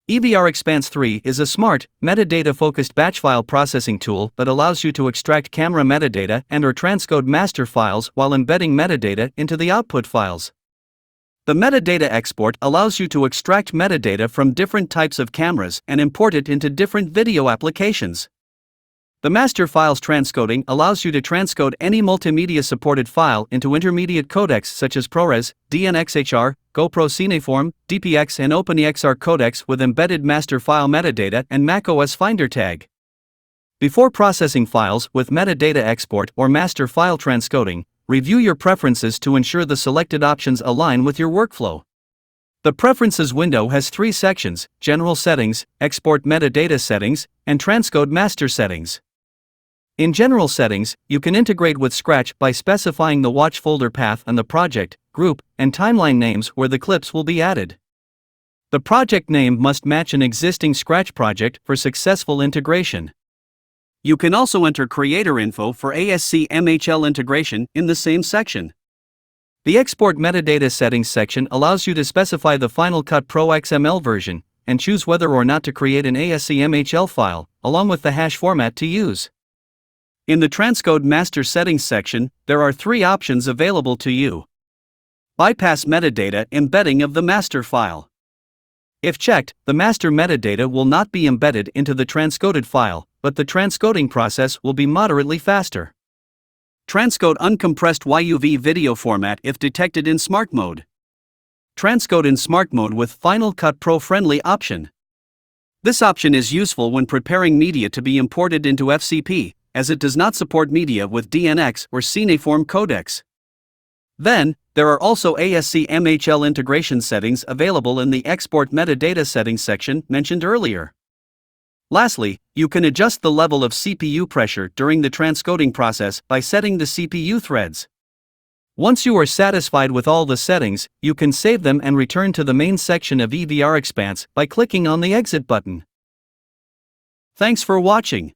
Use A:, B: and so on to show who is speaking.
A: evrExpanse 3 is a smart, metadata-focused batch file processing tool that allows you to extract camera metadata and/or transcode master files while embedding metadata into the output files. The metadata export allows you to extract metadata from different types of cameras and import it into different video applications. The master files transcoding allows you to transcode any multimedia-supported file into intermediate codecs such as ProRes, DNxHR, GoPro Cineform, DPX and OpenEXR codecs with embedded master file metadata and macOS Finder tag. Before processing files with metadata export or master file transcoding, review your preferences to ensure the selected options align with your workflow. The Preferences window has 3 sections: General Settings, Export Metadata Settings, and Transcode Master Settings. In General Settings, you can integrate with Scratch by specifying the watch folder path and the project, group, and timeline names where the clips will be added. The project name must match an existing Scratch project for successful integration. You can also enter creator info for ASC MHL integration in the same section. The Export Metadata Settings section allows you to specify the Final Cut Pro XML version and choose whether or not to create an ASC MHL file, along with the hash format to use. In the Transcode Master Settings section, there are 3 options available to you. Bypass metadata embedding of the master file. If checked, the master metadata will not be embedded into the transcoded file, but the transcoding process will be moderately faster. Transcode uncompressed YUV video format if detected in Smart Mode. Transcode in Smart Mode with Final Cut Pro friendly option. This option is useful when preparing media to be imported into FCP, as it does not support media with DNX or Cineform codecs. Then, there are also ASC MHL integration settings available in the Export Metadata Settings section mentioned earlier. Lastly, you can adjust the level of CPU pressure during the transcoding process by setting the CPU threads. Once you are satisfied with all the settings, you can save them and return to the main section of evrExpanse by clicking on the Exit button. Thanks for watching.